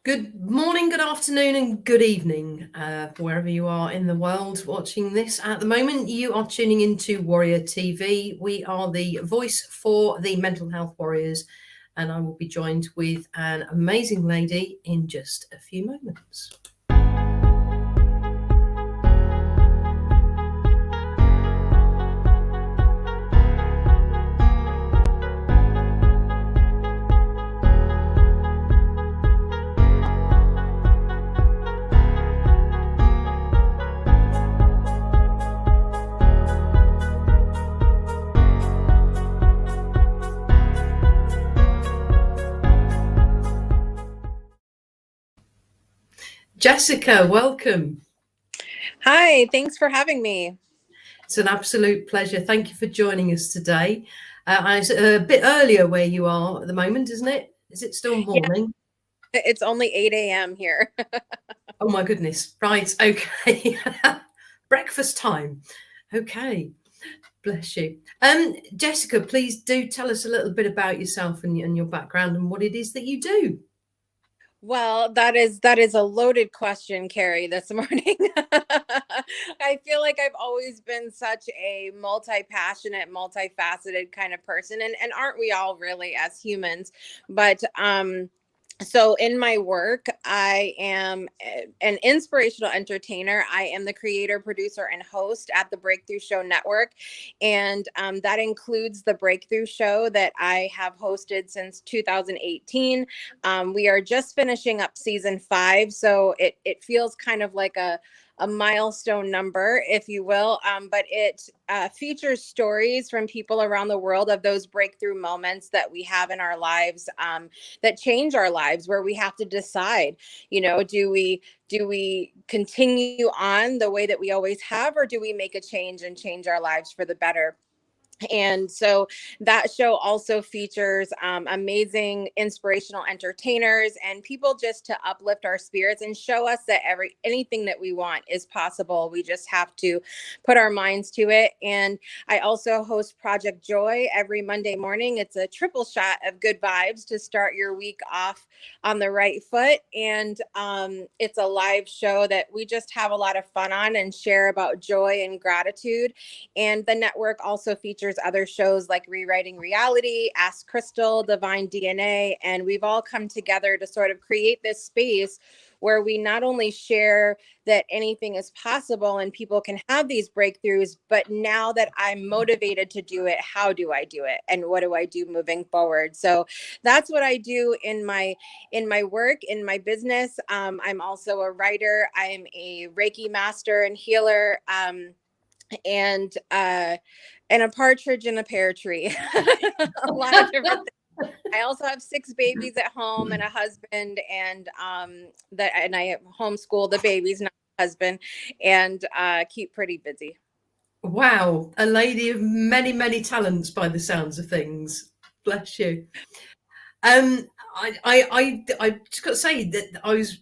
Good morning, good afternoon, and good evening, wherever you are in the world watching this at the moment. You are tuning into Warrior TV. We are the voice for the mental health warriors, and I will be joined with an amazing lady in just a few moments. Jessica, welcome. Hi, thanks for having me. It's an absolute pleasure. Thank you for joining us today. It's a bit earlier where you are at the moment, isn't it? Is it still morning? Yeah, it's only 8 a.m. here. Oh my goodness. Right. Okay. Breakfast time. Okay. Bless you. Jessica, please do tell us a little bit about yourself and your background and what it is that you do. Well, that is a loaded question, Carrie, this morning. I feel like I've always been such a multi-passionate, multifaceted kind of person, and aren't we all really as humans? But so in my work, I am an inspirational entertainer. I am the creator, producer, and host at the Breakthrough Show Network. And that includes the Breakthrough Show that I have hosted since 2018. We are just finishing up season 5. So it feels kind of like a milestone number, if you will. But it features stories from people around the world of those breakthrough moments that we have in our lives, that change our lives, where we have to decide, do we continue on the way that we always have, or do we make a change and change our lives for the better? And so that show also features amazing inspirational entertainers and people just to uplift our spirits and show us that anything that we want is possible. We just have to put our minds to it. And I also host Project Joy every Monday morning. It's a triple shot of good vibes to start your week off on the right foot. And it's a live show that we just have a lot of fun on and share about joy and gratitude. And the network also features other shows like Rewriting Reality, Ask Crystal, Divine DNA, and we've all come together to sort of create this space where we not only share that anything is possible and people can have these breakthroughs, but now that I'm motivated to do it, how do I do it? And what do I do moving forward? So that's what I do in my work, in my business. I'm also a writer. I'm a Reiki master and healer. And a partridge in a pear tree. A lot of different things. I also have 6 babies at home and a husband, and I homeschool the babies, not the husband, and keep pretty busy. Wow, a lady of many, many talents by the sounds of things. Bless you. I just got to say that I was,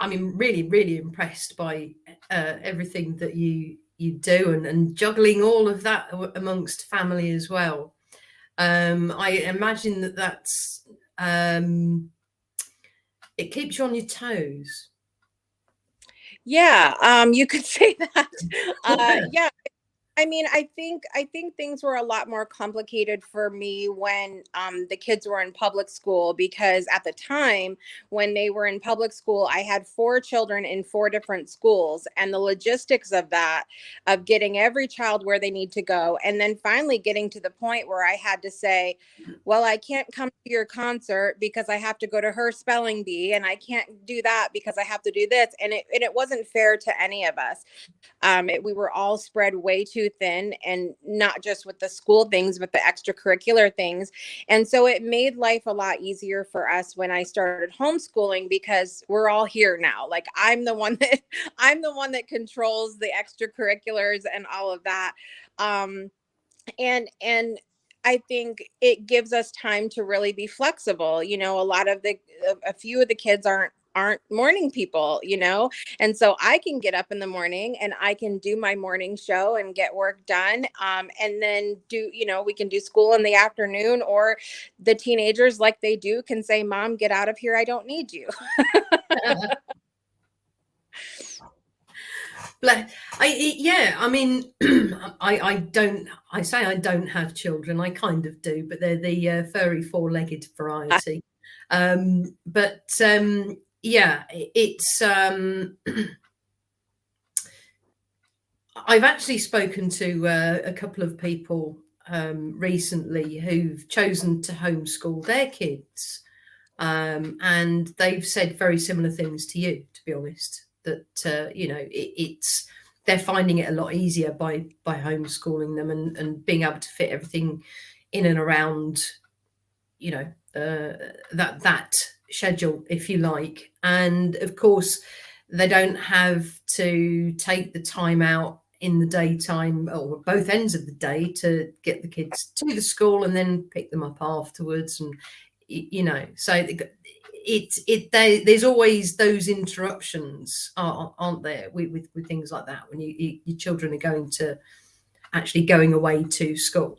really, really impressed by everything that you do and juggling all of that amongst family as well. I imagine that's it keeps you on your toes. Yeah, you could say that. Yeah, I mean, I think things were a lot more complicated for me when the kids were in public school, because at the time when they were in public school, I had 4 children in 4 different schools, and the logistics of that, of getting every child where they need to go, and then finally getting to the point where I had to say, well, I can't come to your concert because I have to go to her spelling bee, and I can't do that because I have to do this, and it wasn't fair to any of us. We were all spread way too thin, and not just with the school things, but the extracurricular things. And so it made life a lot easier for us when I started homeschooling, because we're all here now. Like I'm the one that controls the extracurriculars and all of that. And I think it gives us time to really be flexible. A few of the kids aren't morning people, you know? And so I can get up in the morning and I can do my morning show and get work done. And then we can do school in the afternoon, or the teenagers, like they do, can say, Mom, get out of here. I don't need you. I mean, I say I don't have children. I kind of do, but they're the furry four-legged variety. Yeah, it's. I've actually spoken to a couple of people recently who've chosen to homeschool their kids, and they've said very similar things to you, to be honest. That it's they're finding it a lot easier by homeschooling them and being able to fit everything in and around, that schedule, if you like. And of course, they don't have to take the time out in the daytime or both ends of the day to get the kids to the school and then pick them up afterwards. And so there's always those interruptions, aren't there, with things like that when your children are actually going away to school.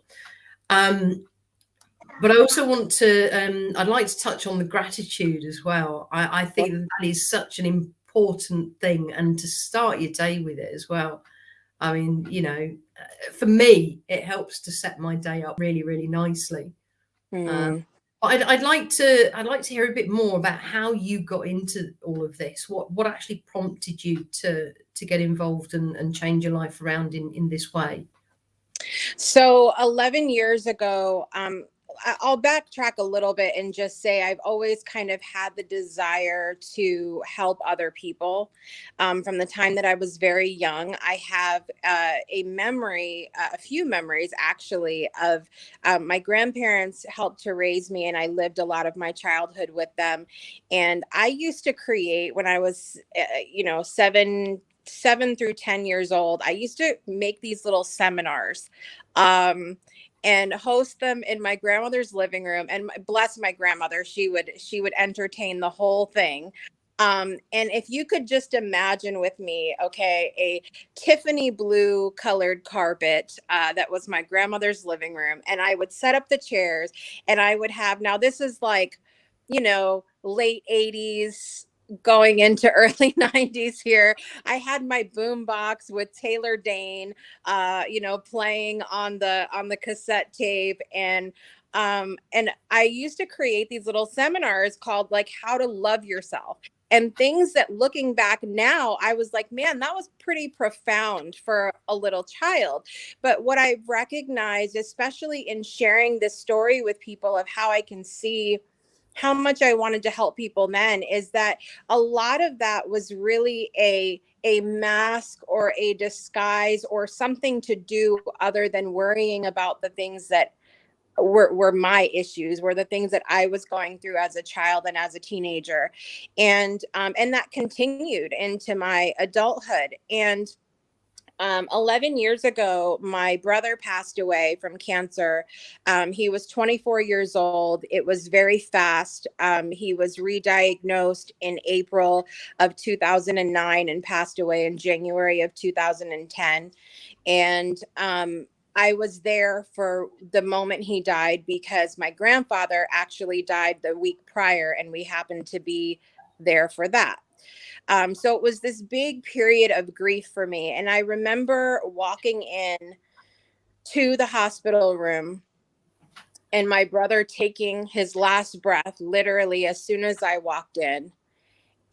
But I also want to, I'd like to touch on the gratitude as well. I think that is such an important thing, and to start your day with it as well. I mean, for me, it helps to set my day up really, really nicely. But I'd like to hear a bit more about how you got into all of this. What actually prompted you to get involved and change your life around in this way? So 11 years ago, I'll backtrack a little bit and just say I've always kind of had the desire to help other people. From the time that I was very young, I have a few memories actually, of my grandparents helped to raise me, and I lived a lot of my childhood with them. And I used to create, when I was, 7 through 10 years old, I used to make these little seminars. And host them in my grandmother's living room. And bless my grandmother, she would entertain the whole thing. And if you could just imagine with me, okay, a Tiffany blue colored carpet, that was my grandmother's living room. And I would set up the chairs, and I would have, now this is like, late 80s, going into early 90s here. I had my boom box with Taylor Dane, playing on the cassette tape. And I used to create these little seminars called like How to Love Yourself, and things that, looking back now, I was like, man, that was pretty profound for a little child. But what I've recognized, especially in sharing this story with people of how I can see how much I wanted to help people then, is that a lot of that was really a mask or a disguise or something to do other than worrying about the things that were my issues, were the things that I was going through as a child and as a teenager. And that continued into my adulthood. And 11 years ago, my brother passed away from cancer. He was 24 years old. It was very fast. He was re-diagnosed in April of 2009 and passed away in January of 2010. And I was there for the moment he died, because my grandfather actually died the week prior, and we happened to be there for that. So it was this big period of grief for me. And I remember walking in to the hospital room and my brother taking his last breath, literally as soon as I walked in.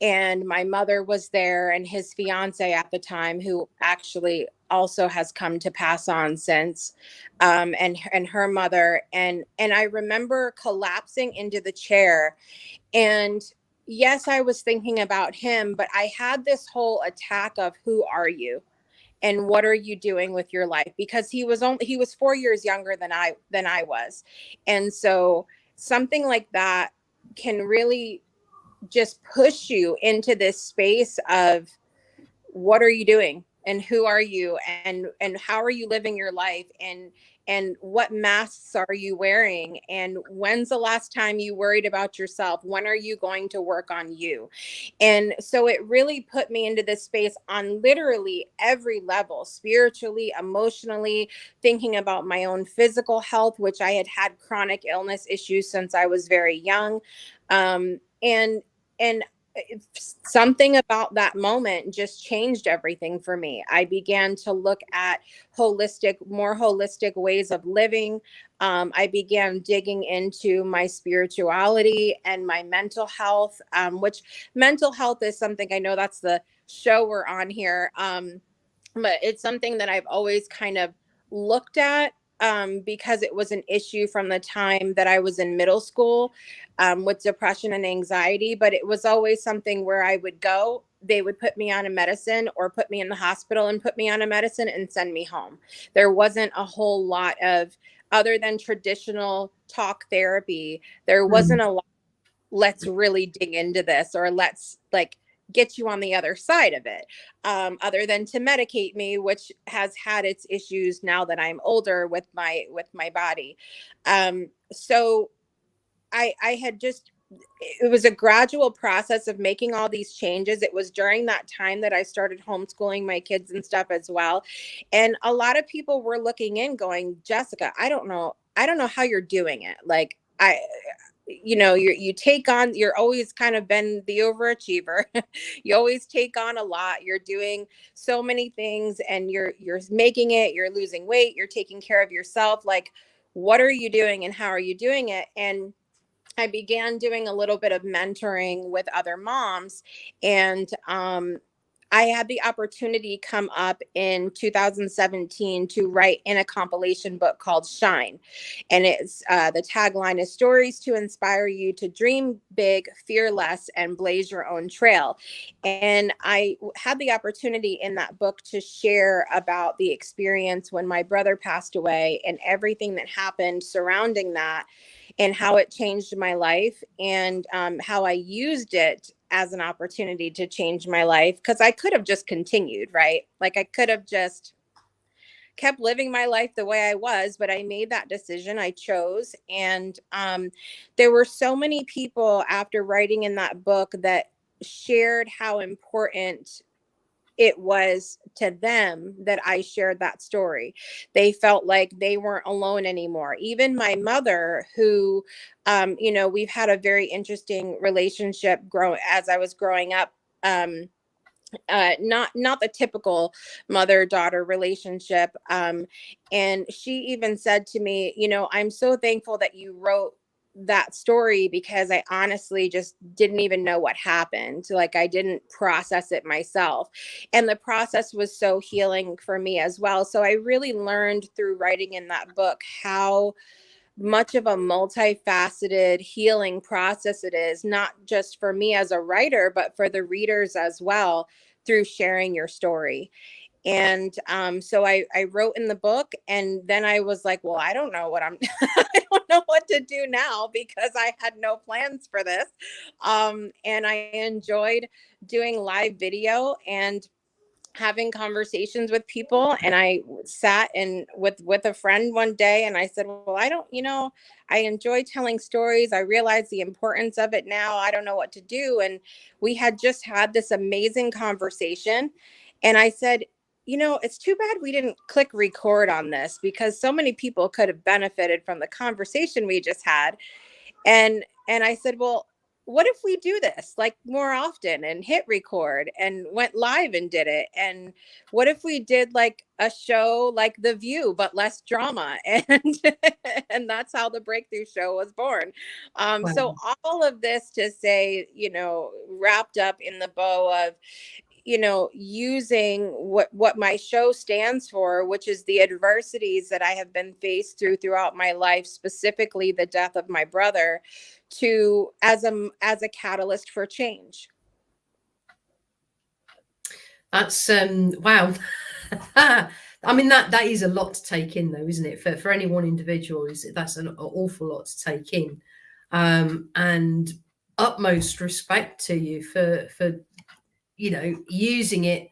And my mother was there, and his fiance at the time, who actually also has come to pass on since, and her mother. And I remember collapsing into the chair. And yes, I was thinking about him, but I had this whole attack of, who are you and what are you doing with your life? Because he was 4 years younger than I was. And so something like that can really just push you into this space of, what are you doing and who are you and how are you living your life? And and what masks are you wearing, and when's the last time you worried about yourself? When are you going to work on you? And so it really put me into this space on literally every level, spiritually, emotionally, thinking about my own physical health, which I had chronic illness issues since I was very young. And something about that moment just changed everything for me. I began to look at more holistic ways of living. I began digging into my spirituality and my mental health, which mental health is something, I know that's the show we're on here. But it's something that I've always kind of looked at, because it was an issue from the time that I was in middle school, with depression and anxiety. But it was always something where I would go, they would put me on a medicine or put me in the hospital and put me on a medicine and send me home. There wasn't a whole lot of, other than traditional talk therapy, there wasn't a lot, let's really dig into this, or let's like get you on the other side of it, other than to medicate me, which has had its issues now that I'm older with my body. So I had just, it was a gradual process of making all these changes. It was during that time that I started homeschooling my kids and stuff as well. And a lot of people were looking in going, Jessica, I don't know how you're doing it. Like, you take on, you're always kind of been the overachiever. You always take on a lot. You're doing so many things, and you're making it, you're losing weight, you're taking care of yourself. Like, what are you doing and how are you doing it? And I began doing a little bit of mentoring with other moms, and I had the opportunity come up in 2017 to write in a compilation book called Shine. And it's the tagline is stories to inspire you to dream big, fear less, and blaze your own trail. And I had the opportunity in that book to share about the experience when my brother passed away and everything that happened surrounding that, and how it changed my life, and how I used it as an opportunity to change my life. Because I could have just continued, right? Like, I could have just kept living my life the way I was, but I made that decision. I chose. And there were so many people after writing in that book that shared how important it was to them that I shared that story. They felt like they weren't alone anymore. Even my mother, who, we've had a very interesting relationship as I was growing up. Not the typical mother-daughter relationship. And she even said to me, I'm so thankful that you wrote that story, because I honestly just didn't even know what happened. Like, I didn't process it myself. And the process was so healing for me as well. So I really learned through writing in that book how much of a multifaceted healing process it is, not just for me as a writer, but for the readers as well, through sharing your story. And so I wrote in the book, and then I was like, well, I don't know I don't know what to do now, because I had no plans for this. And I enjoyed doing live video and having conversations with people. And I sat in with a friend one day, and I said, well, I don't, I enjoy telling stories. I realize the importance of it now. I don't know what to do. And we had just had this amazing conversation. And I said, it's too bad we didn't click record on this, because so many people could have benefited from the conversation we just had. And I said, well, what if we do this like more often and hit record and went live and did it? And what if we did like a show like The View, but less drama? And and that's how the Breakthrough Show was born. Wow. So all of this to say, wrapped up in the bow of, using what my show stands for, which is the adversities that I have been faced throughout my life, specifically the death of my brother, to as a catalyst for change. That's wow. I mean, that is a lot to take in, though, isn't it? For any one individual, that's an awful lot to take in. And utmost respect to you for using it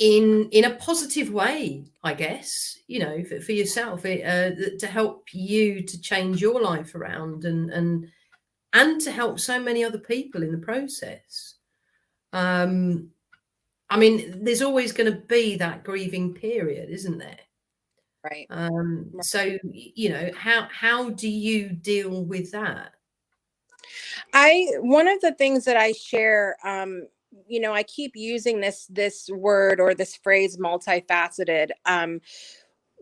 in a positive way, I guess, you know, for yourself, to help you to change your life around, and to help so many other people in the process. I mean, there's always going to be that grieving period, isn't there? Right. So, you know, how do you deal with that? One of the things that I share, you know, I keep using this word or this phrase, multifaceted.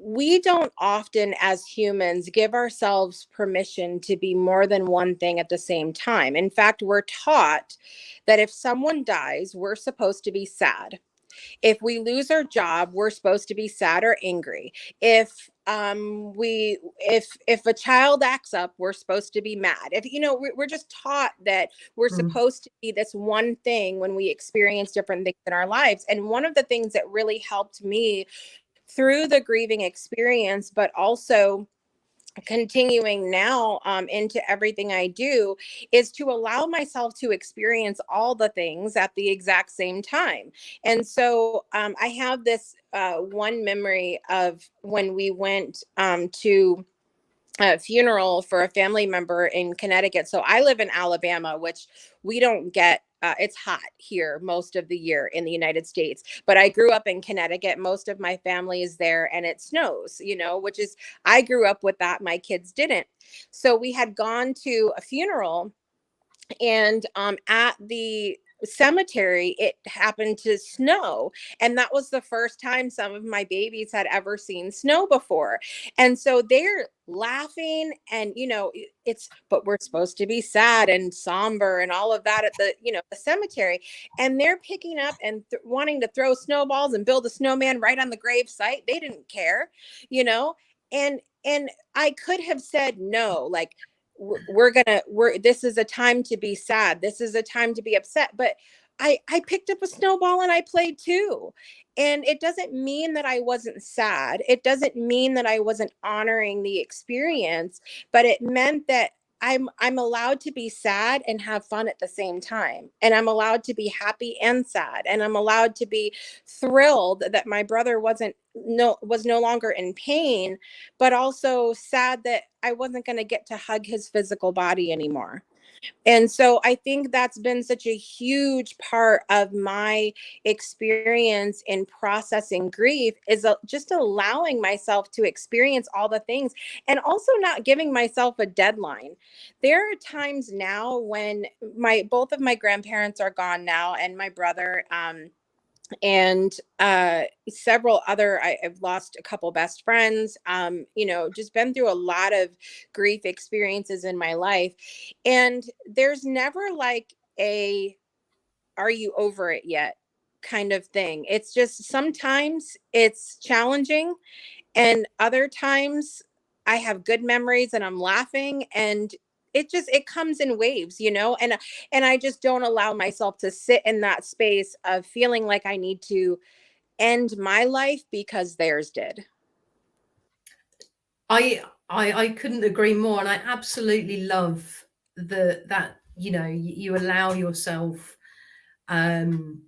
We don't often, as humans, give ourselves permission to be more than one thing at the same time. In fact, we're taught that if someone dies, we're supposed to be sad. If we lose our job, we're supposed to be sad or angry. If a child acts up, we're supposed to be mad. If, you know, we're just taught that we're Mm. supposed to be this one thing when we experience different things in our lives. And one of the things that really helped me through the grieving experience, but also continuing now, into everything I do, is to allow myself to experience all the things at the exact same time. And so I have this one memory of when we went to a funeral for a family member in Connecticut. So I live in Alabama, which we don't get. It's hot here most of the year in the United States, but I grew up in Connecticut. Most of my family is there, and it snows, you know, which is, I grew up with that. My kids didn't. So we had gone to a funeral, and at the cemetery it happened to snow, and that was the first time some of my babies had ever seen snow before. And so they're laughing, and you know, it's, but we're supposed to be sad and somber and all of that at the, you know, the cemetery, and they're picking up and wanting to throw snowballs and build a snowman right on the grave site. They didn't care, you know. And I could have said no, like, we're this is a time to be sad, this is a time to be upset, but I picked up a snowball and I played too. And it doesn't mean that I wasn't sad, it doesn't mean that I wasn't honoring the experience, but it meant that I'm allowed to be sad and have fun at the same time, and I'm allowed to be happy and sad, and I'm allowed to be thrilled that my brother was no longer in pain, but also sad that I wasn't going to get to hug his physical body anymore. And so I think that's been such a huge part of my experience in processing grief, is just allowing myself to experience all the things, and also not giving myself a deadline. There are times now when my both of my grandparents are gone now, and my brother, and several other, I've lost a couple best friends, you know, just been through a lot of grief experiences in my life. And there's never like a, are you over it yet kind of thing. It's just sometimes it's challenging, and other times I have good memories and I'm laughing, and it comes in waves, you know. And I just don't allow myself to sit in that space of feeling like I need to end my life because theirs did. I couldn't agree more, and I absolutely love that, you know, you allow yourself um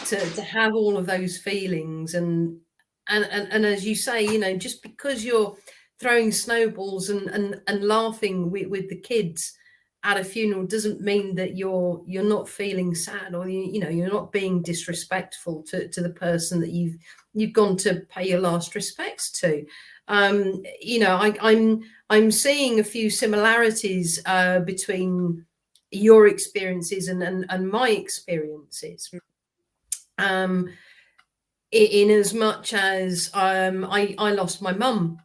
to have all of those feelings, and as you say, you know, just because you're throwing snowballs and laughing with the kids at a funeral doesn't mean that you're not feeling sad, or you know, you're not being disrespectful to the person that you've gone to pay your last respects to. You know, I'm seeing a few similarities between your experiences and my experiences. Um, in as much as I lost my mum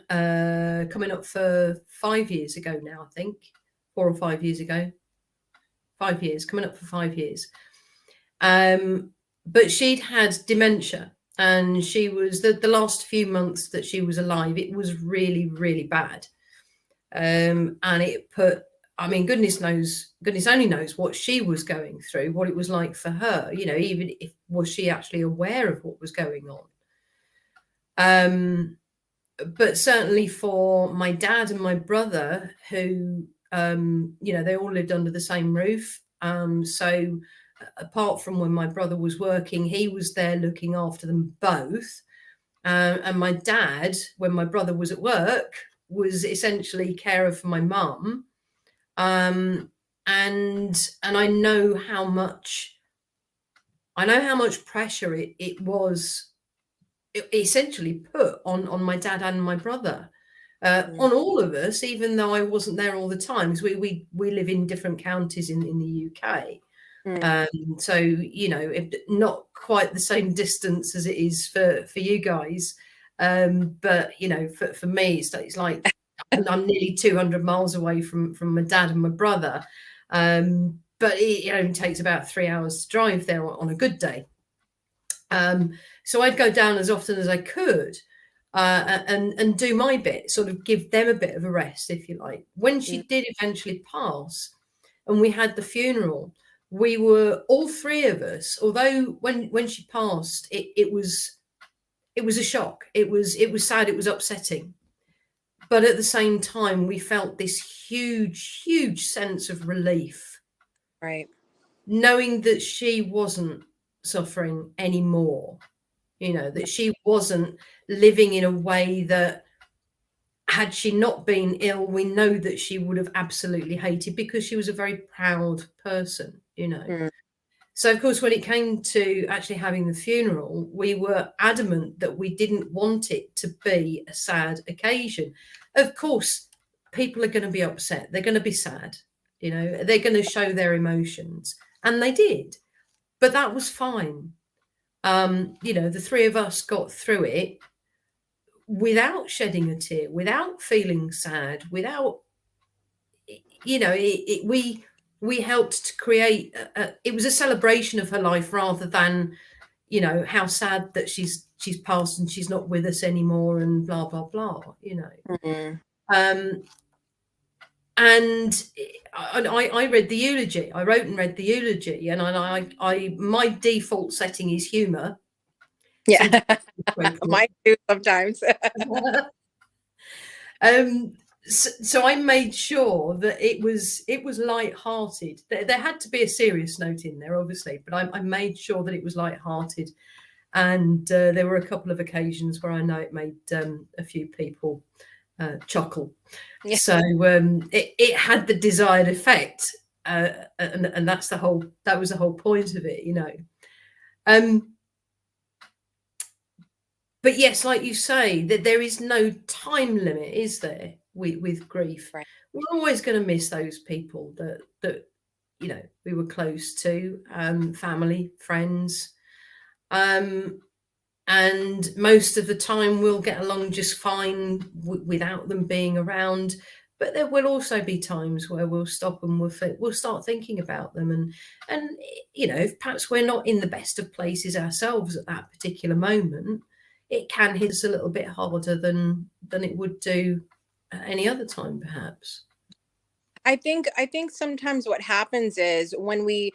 coming up for 5 years ago now, I think 4 or 5 years ago, 5 years, coming up for 5 years. But she'd had dementia, and she was the last few months that she was alive, it was really, really bad. And it put, I mean, goodness only knows what she was going through, what it was like for her, you know, even if was she actually aware of what was going on. But certainly for my dad and my brother, who, you know, they all lived under the same roof. So apart from when my brother was working, he was there looking after them both. And my dad, when my brother was at work, was essentially carer for my mum. And I know how much pressure it was essentially put on my dad and my brother, on all of us, even though I wasn't there all the time, because we live in different counties in the UK. So, you know, not quite the same distance as it is for you guys. But, you know, for me, it's like I'm nearly 200 miles away from my dad and my brother. But it only takes about 3 hours to drive there on a good day. So I'd go down as often as I could, and do my bit, sort of give them a bit of a rest, if you like. When she did eventually pass and we had the funeral, we were all three of us, although when she passed, it was a shock. It was sad, it was upsetting. But at the same time, we felt this huge sense of relief. Right. Knowing that she wasn't suffering anymore, you know, that she wasn't living in a way that, had she not been ill, we know that she would have absolutely hated, because she was a very proud person, you know. So, of course, when it came to actually having the funeral, we were adamant that we didn't want it to be a sad occasion. Of course, people are going to be upset. They're going to be sad. You know, they're going to show their emotions. And they did. But that was fine. You know, the three of us got through it without shedding a tear, without feeling sad, without, you know, we helped to create, it was a celebration of her life rather than, you know, how sad that she's passed and she's not with us anymore and blah, blah, blah, you know. And I read the eulogy. I wrote and read the eulogy, and I my default setting is humour. Yeah, mine too sometimes. So I made sure that it was light-hearted. There had to be a serious note in there, obviously, but I made sure that it was light-hearted. And there were a couple of occasions where I know it made a few people chuckle. Yeah. So it had the desired effect, and that was the whole point of it, you know. But yes, like you say, that there is no time limit, is there, with grief? Right. We're always going to miss those people that you know we were close to, family, friends, and most of the time we'll get along just fine without them being around. But there will also be times where we'll stop and we'll start thinking about them, and you know, if perhaps we're not in the best of places ourselves at that particular moment, it can hit us a little bit harder than it would do at any other time, perhaps. I think sometimes what happens is when we,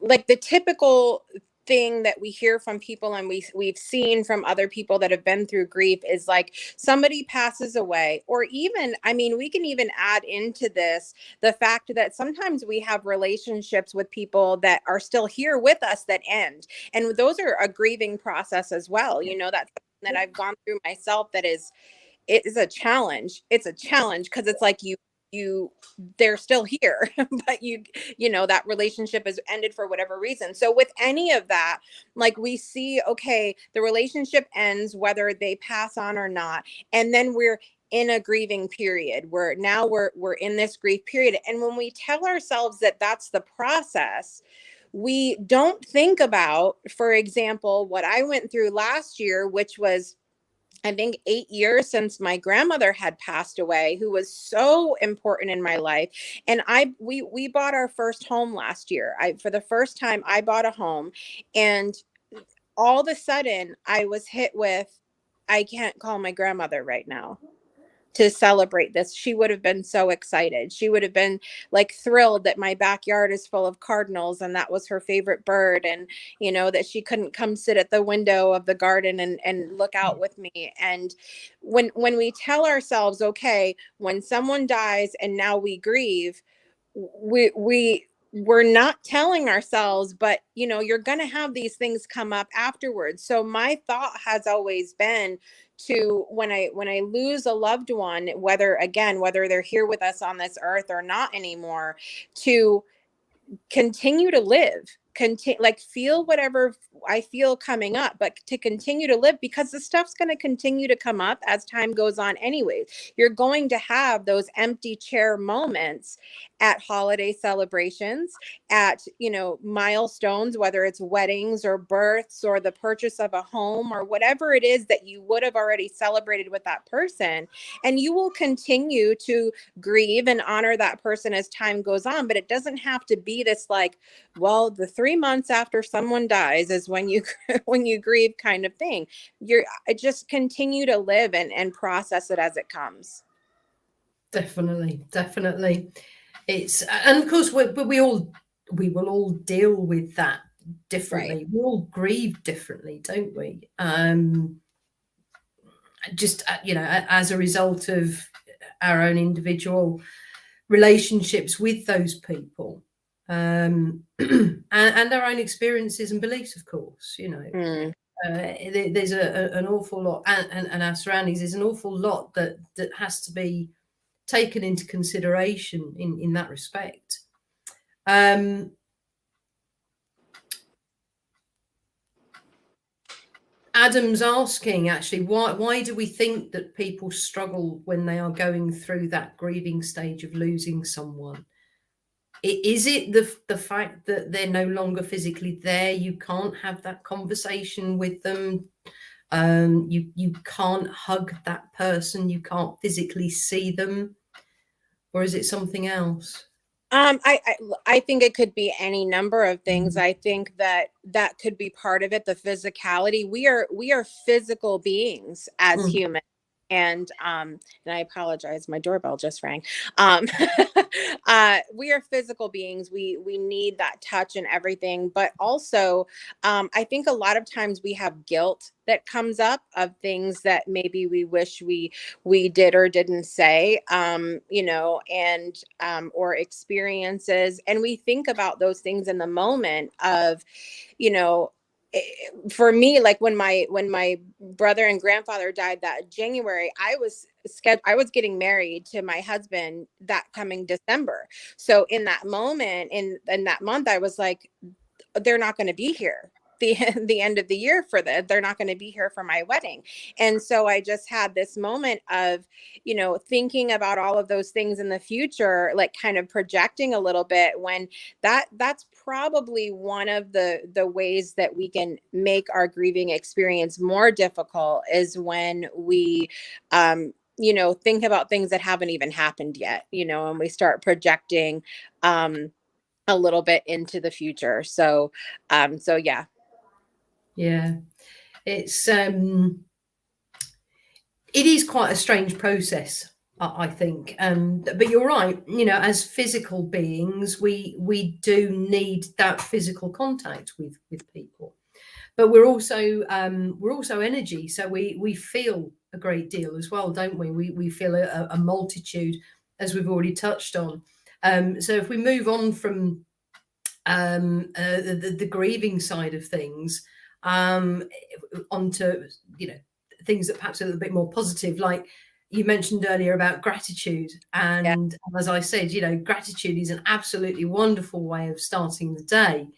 like, the typical thing that we hear from people, and we've seen from other people that have been through grief, is like somebody passes away, or even, I mean, we can even add into this the fact that sometimes we have relationships with people that are still here with us that end, and those are a grieving process as well. You know, that's something that I've gone through myself. It is a challenge. It's a challenge because it's like they're still here, but you know, that relationship has ended for whatever reason. So with any of that, like, we see, okay, the relationship ends whether they pass on or not, and then we're in a grieving period where now we're in this grief period. And when we tell ourselves that that's the process, we don't think about, for example, what I went through last year, which was, I think, 8 years since my grandmother had passed away, who was so important in my life. And we bought our first home last year. For the first time, I bought a home, and all of a sudden I was hit with, I can't call my grandmother right now to celebrate this. She would have been so excited. She would have been like thrilled that my backyard is full of cardinals and that was her favorite bird, and you know, that she couldn't come sit at the window of the garden and look out with me. And when we tell ourselves, okay, when someone dies and now we grieve, we we're not telling ourselves, but you're going to have these things come up afterwards. So my thought has always been to when I lose a loved one, whether they're here with us on this earth or not anymore, to continue to live, like feel whatever I feel coming up, but to continue to live, because the stuff's going to continue to come up as time goes on anyways. You're going to have those empty chair moments at holiday celebrations, at milestones, whether it's weddings or births or the purchase of a home or whatever it is that you would have already celebrated with that person, and you will continue to grieve and honor that person as time goes on. But it doesn't have to be this like, well, the 3 months after someone dies is when you when you grieve kind of thing. Just continue to live and process it as it comes. Definitely. It's, and of course we will all deal with that differently. Right. We all grieve differently, don't we? Just as a result of our own individual relationships with those people, and our own experiences and beliefs, of course. There's an awful lot, and our surroundings. There's an awful lot that has to be taken into consideration in that respect. Adam's asking, actually, why do we think that people struggle when they are going through that grieving stage of losing someone? Is it the fact that they're no longer physically there? You can't have that conversation with them. You can't hug that person. You can't physically see them. Or is it something else? I think it could be any number of things. I think that could be part of it. The physicality. We are physical beings as humans. And I apologize, my doorbell just rang. We are physical beings. We need that touch and everything, but also I think a lot of times we have guilt that comes up of things that maybe we wish we did or didn't say, and or experiences, and we think about those things in the moment of, for me, like when my brother and grandfather died that January, I was getting married to my husband that coming December. So in that moment, in that month, I was like, they're not going to be here the end of the year for they're not going to be here for my wedding. And so I just had this moment of, thinking about all of those things in the future, like kind of projecting a little bit, when that's probably one of the ways that we can make our grieving experience more difficult, is when we think about things that haven't even happened yet, and we start projecting a little bit into the future. So yeah. Yeah, it's it is quite a strange process, I think. But you're right. As physical beings, we do need that physical contact with people. But we're also energy, so we feel a great deal as well, don't we? We feel a multitude, as we've already touched on. So if we move on from the grieving side of things, onto things that perhaps are a little bit more positive, like you mentioned earlier about gratitude. And as I said, gratitude is an absolutely wonderful way of starting the day,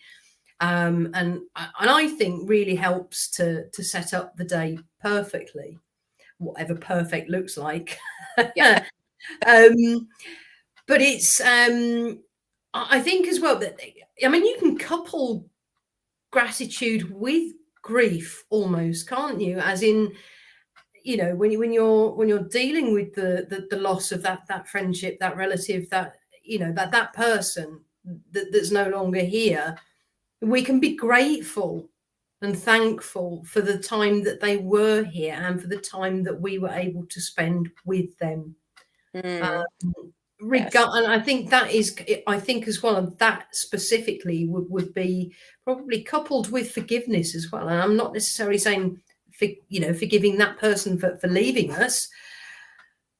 and I think really helps to set up the day perfectly, whatever perfect looks like. Yeah. But it's I think as well that, you can couple gratitude with grief almost, can't you? As in, when you're dealing with the loss of that friendship, that relative, that that person that's no longer here, we can be grateful and thankful for the time that they were here and for the time that we were able to spend with them. Yes. And I think as well, and that specifically would be probably coupled with forgiveness as well. And I'm not necessarily saying forgiving that person for leaving us.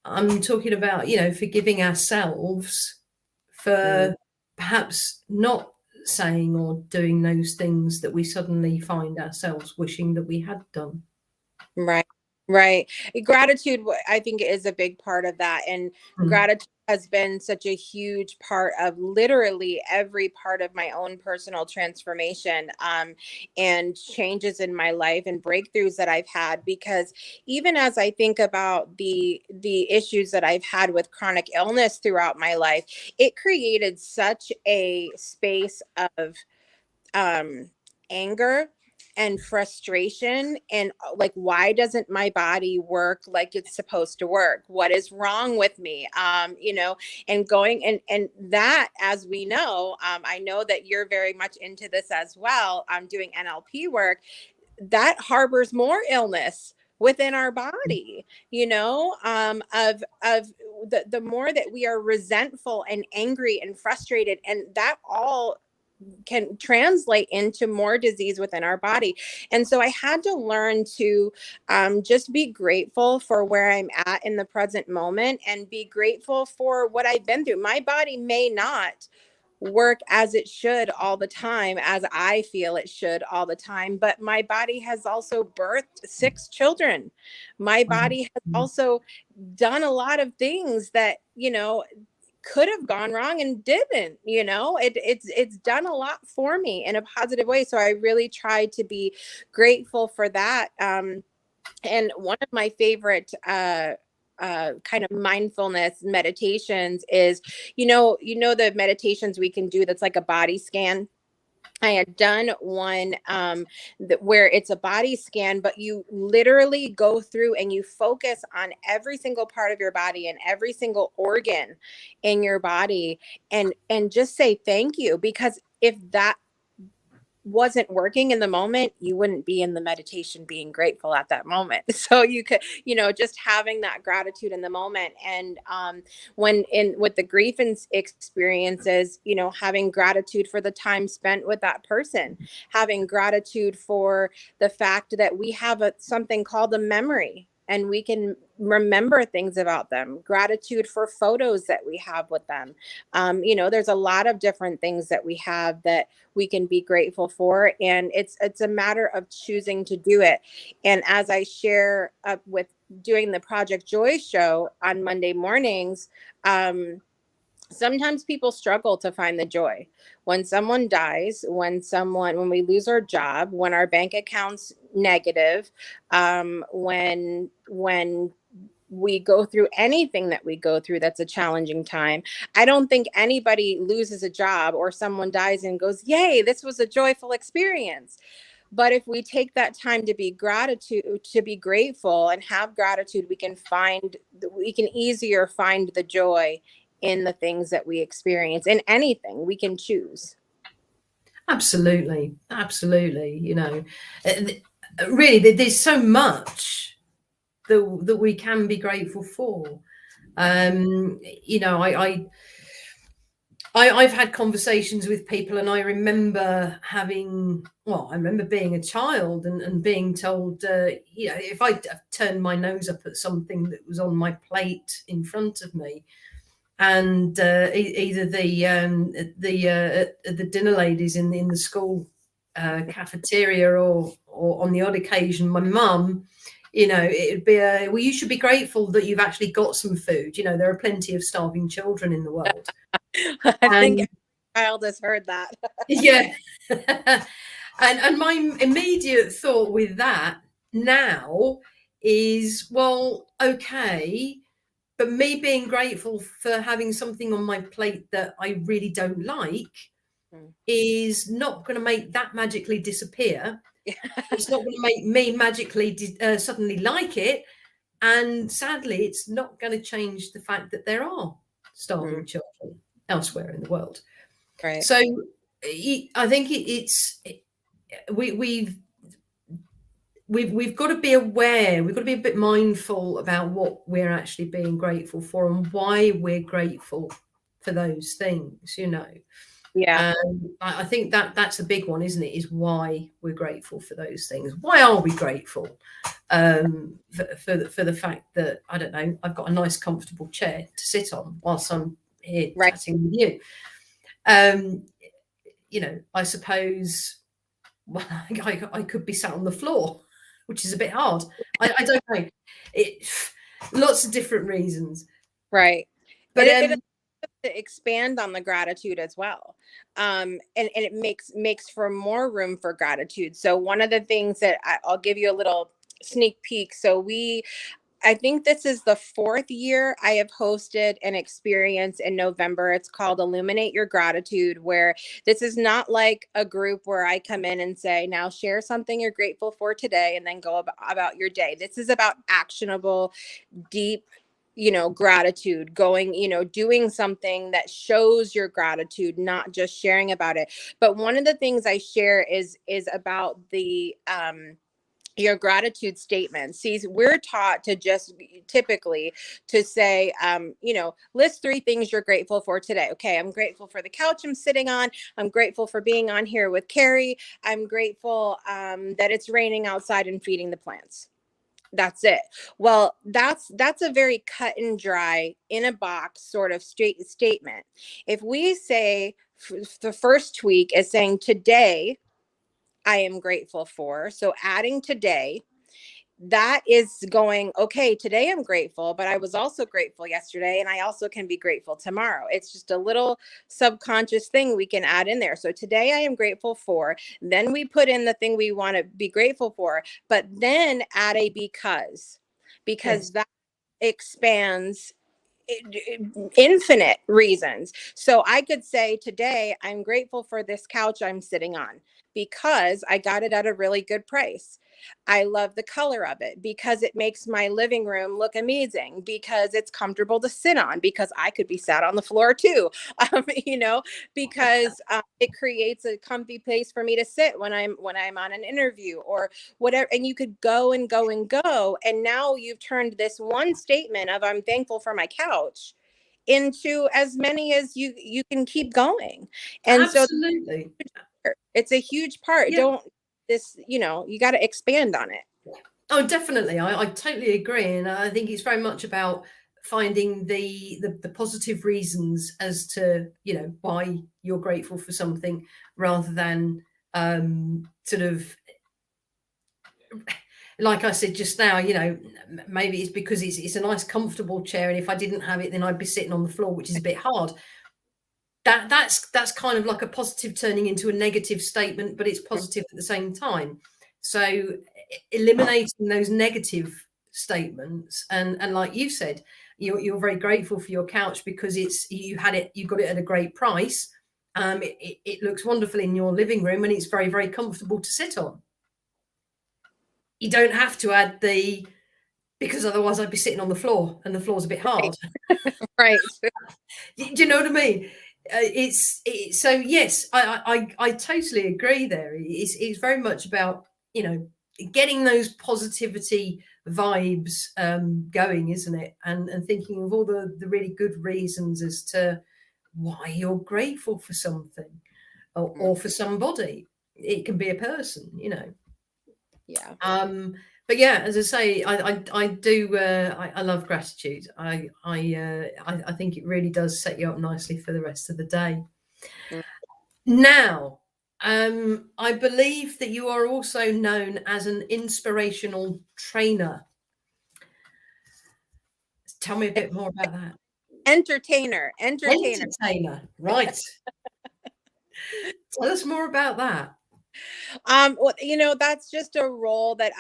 I'm talking about forgiving ourselves for perhaps not saying or doing those things that we suddenly find ourselves wishing that we had done. Right. Right. Gratitude, I think, is a big part of that. And gratitude has been such a huge part of literally every part of my own personal transformation, and changes in my life and breakthroughs that I've had. Because even as I think about the issues that I've had with chronic illness throughout my life, it created such a space of anger and frustration, and like, why doesn't my body work like it's supposed to work? What is wrong with me? And going and that, as we know, I know that you're very much into this as well. I'm doing NLP work that harbors more illness within our body, of the more that we are resentful and angry and frustrated, and that all can translate into more disease within our body. And so I had to learn to just be grateful for where I'm at in the present moment, and be grateful for what I've been through. My body may not work as it should all the time, as I feel it should all the time, but my body has also birthed 6 children. My body has also done a lot of things that, could have gone wrong and didn't. It's done a lot for me in a positive way. So I really tried to be grateful for that. And one of my favorite kind of mindfulness meditations is, the meditations we can do that's like a body scan. I had done one where it's a body scan, but you literally go through and you focus on every single part of your body and every single organ in your body, and just say thank you. Because if that wasn't working in the moment, you wouldn't be in the meditation being grateful at that moment. So you could, just having that gratitude in the moment. And when in with the grief experiences, having gratitude for the time spent with that person, having gratitude for the fact that we have something called a memory, and we can remember things about them. Gratitude for photos that we have with them. There's a lot of different things that we have that we can be grateful for, and it's a matter of choosing to do it. And as I share with doing the Project Joy show on Monday mornings, sometimes people struggle to find the joy when someone dies, when we lose our job, when our bank account's negative, when we go through anything that we go through that's a challenging time. I don't think anybody loses a job or someone dies and goes, yay, this was a joyful experience. But if we take that time to be grateful and have gratitude, we can easier find the joy in the things that we experience. In anything we can choose. Absolutely. Really, there's so much that we can be grateful for. I've had conversations with people, and I remember being a child and being told, if I turned my nose up at something that was on my plate in front of me, and either the dinner ladies in the school cafeteria, or on the odd occasion my mum, it'd be well, you should be grateful that you've actually got some food. There are plenty of starving children in the world. I think every child has heard that. Yeah. and my immediate thought with that now is, well, okay, but me being grateful for having something on my plate that I really don't like is not going to make that magically disappear. It's not going to make me magically suddenly like it. And sadly, it's not going to change the fact that there are starving children elsewhere in the world. Right. So I think we've got to be aware. We've got to be a bit mindful about what we're actually being grateful for and why we're grateful for those things. Yeah. I think that's a big one, isn't it? Is why we're grateful for those things. Why are we grateful for the fact that, I don't know, I've got a nice comfortable chair to sit on whilst I'm here chatting with you. um, I suppose, well, I could be sat on the floor, which is a bit hard. I don't know. Lots of different reasons. Right. But It to expand on the gratitude as well. And it makes for more room for gratitude. So one of the things that I'll give you a little sneak peek. So I think this is the 4th year I have hosted an experience in November. It's called Illuminate Your Gratitude, where this is not like a group where I come in and say, now share something you're grateful for today and then go about your day. This is about actionable, deep, gratitude, going, doing something that shows your gratitude, not just sharing about it. But one of the things I share is about the your gratitude statement. See, we're taught to just typically to say, list 3 things you're grateful for today. Okay, I'm grateful for the couch I'm sitting on. I'm grateful for being on here with Carrie. I'm grateful that it's raining outside and feeding the plants. That's it. Well, that's a very cut and dry, in a box sort of straight statement. If we say the first tweak is saying today I am grateful for, so adding today, that is going, okay, today I'm grateful, but I was also grateful yesterday, and I also can be grateful tomorrow. It's just a little subconscious thing we can add in there. So today I am grateful for, then we put in the thing we want to be grateful for, but then add a because yes, that expands infinite reasons. So I could say today, I'm grateful for this couch I'm sitting on because I got it at a really good price. I love the color of it because it makes my living room look amazing, because it's comfortable to sit on, because I could be sat on the floor too, because it creates a comfy place for me to sit when I'm on an interview or whatever. And you could go and go and go. And now you've turned this one statement of I'm thankful for my couch into as many as you can keep going. And so absolutely. it's a huge part. Yeah. Don't this, you got to expand on it. Oh, definitely. I totally agree. And I think it's very much about finding the positive reasons as to, why you're grateful for something, rather than sort of, like I said just now, maybe it's because it's a nice comfortable chair, and if I didn't have it, then I'd be sitting on the floor, which is a bit hard. That's kind of like a positive turning into a negative statement, but it's positive at the same time. So eliminating those negative statements, and like you said, you're very grateful for your couch because you got it at a great price. It looks wonderful in your living room, and it's very, very comfortable to sit on. You don't have to add because otherwise I'd be sitting on the floor, and the floor's a bit hard. Right. Do you know what I mean? So yes, I totally agree there. It's very much about, getting those positivity vibes going, isn't it? And thinking of all the really good reasons as to why you're grateful for something, or for somebody. It can be a person, Yeah. But yeah, as I say, I do I love gratitude. I think it really does set you up nicely for the rest of the day. Mm. Now, I believe that you are also known as an inspirational trainer. Tell me a bit more about that. Entertainer. Entertainer, right? Tell us more about that. Well, that's just a role that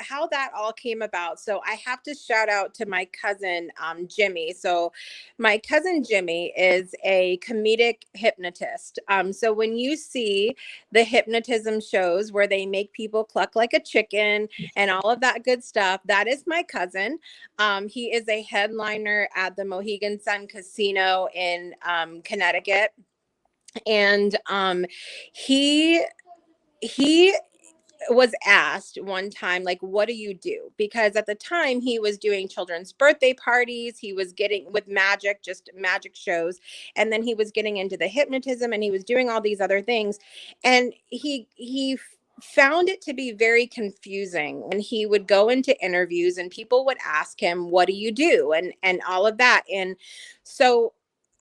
how that all came about. So I have to shout out to my cousin, Jimmy. So my cousin Jimmy is a comedic hypnotist. So when you see the hypnotism shows where they make people cluck like a chicken and all of that good stuff, that is my cousin. He is a headliner at the Mohegan Sun Casino in Connecticut. And he was asked one time, like, what do you do? Because at the time he was doing children's birthday parties, he was getting with magic, just magic shows, and then he was getting into the hypnotism, and he was doing all these other things, and he found it to be very confusing when he would go into interviews and people would ask him, what do you do, and all of that. And so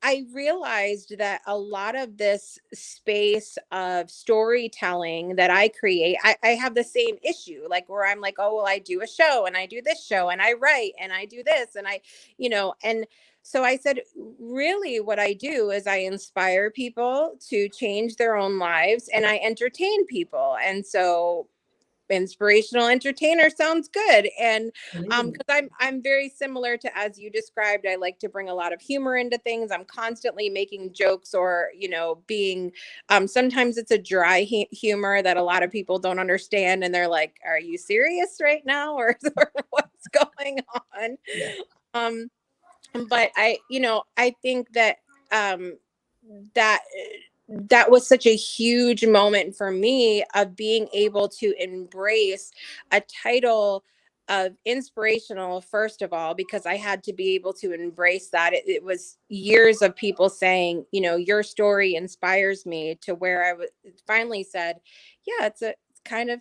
I realized that a lot of this space of storytelling that I create, I have the same issue, like where I'm like, oh, well, I do a show and I do this show and I write and I do this and and so I said, really, what I do is I inspire people to change their own lives and I entertain people. And so inspirational entertainer sounds good. And because I'm very similar to, as you described, I like to bring a lot of humor into things. I'm constantly making jokes or being sometimes it's a dry humor that a lot of people don't understand and they're like, are you serious right now, or what's going on? Yeah. But I think that that that was such a huge moment for me of being able to embrace a title of inspirational, first of all, because I had to be able to embrace that. It was years of people saying, your story inspires me, to where finally said, yeah, it's kind of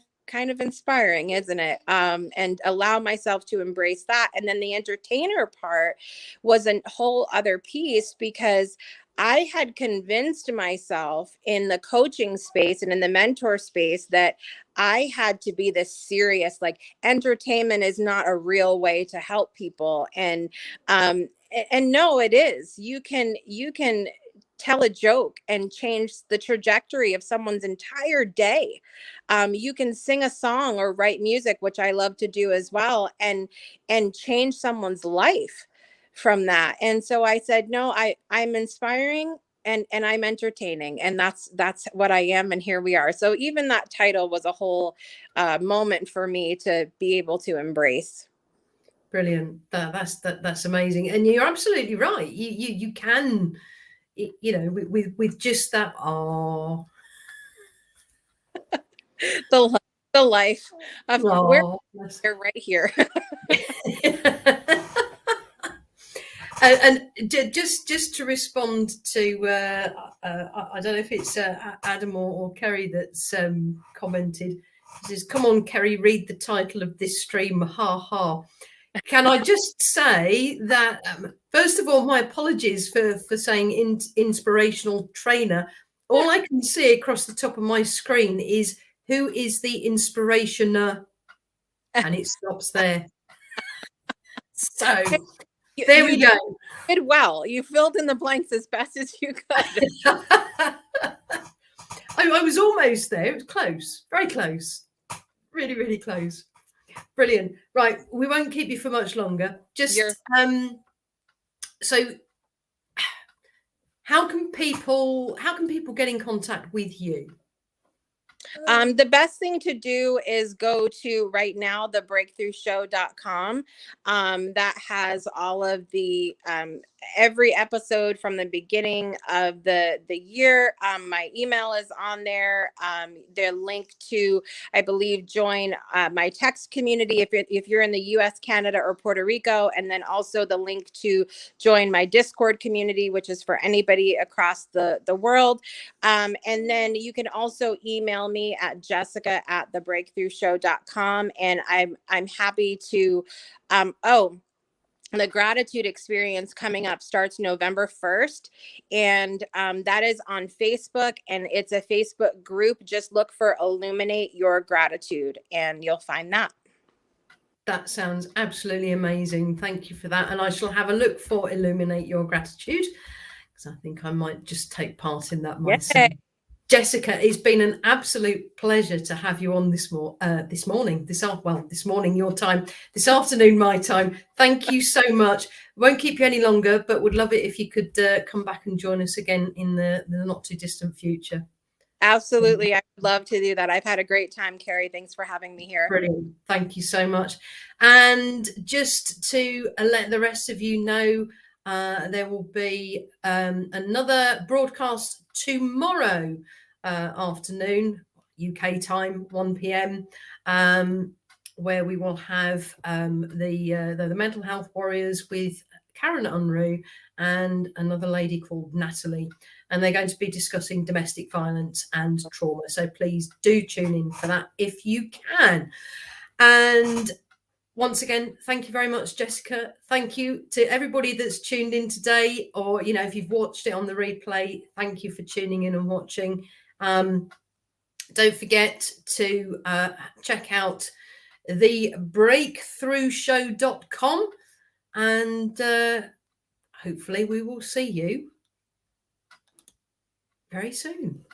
inspiring, isn't it? And allow myself to embrace that. And then the entertainer part was a whole other piece, because I had convinced myself in the coaching space and in the mentor space that I had to be this serious, like, entertainment is not a real way to help people. And no, it is. You can tell a joke and change the trajectory of someone's entire day. You can sing a song or write music, which I love to do as well, and change someone's life from that. And so I said, no, I'm inspiring and I'm entertaining, and that's what I am. And here we are. So even that title was a whole moment for me to be able to embrace. Brilliant. That's amazing. And you're absolutely right. You can, with just that. Oh, The life of we're oh, right here. and just to respond to, I don't know if it's Adam or Kerry that's commented. He says, "Come on, Kerry, read the title of this stream." Ha ha. Can I just say that, first of all, my apologies for saying inspirational trainer. All I can see across the top of my screen is who is the inspirationer, and it stops there. So there we go. You did well. You filled in the blanks as best as you could. I was almost there. It was close, very close, really, really close. Brilliant. Right, we won't keep you for much longer. Just so, how can people get in contact with you? The best thing to do is go to right now, thebreakthroughshow.com. That has all of the every episode from the beginning of the year. My email is on there. The link to, I believe, join my text community if you're in the US, Canada, or Puerto Rico, and then also the link to join my Discord community, which is for anybody across the world. And then you can also email me at jessica@thebreakthroughshow.com. And I'm happy to, the gratitude experience coming up starts November 1st. And that is on Facebook, and it's a Facebook group. Just look for Illuminate Your Gratitude and you'll find that. That sounds absolutely amazing. Thank you for that. And I shall have a look for Illuminate Your Gratitude, because I think I might just take part in that myself. Yay. Jessica, it's been an absolute pleasure to have you on this morning your time, this afternoon my time. Thank you so much. Won't keep you any longer, but would love it if you could come back and join us again in the not too distant future. Absolutely. I'd love to do that. I've had a great time, Carrie. Thanks for having me here. Brilliant. Thank you so much. And just to let the rest of you know, there will be another broadcast tomorrow afternoon, UK time, 1 p.m, where we will have the Mental Health Warriors with Karen Unruh and another lady called Natalie, and they're going to be discussing domestic violence and trauma. So please do tune in for that if you can. And Once again, thank you very much, Jessica. Thank you to everybody that's tuned in today, or, you know, if you've watched it on the replay, thank you for tuning in and watching. Don't forget to check out the breakthroughshow.com, and hopefully we will see you very soon.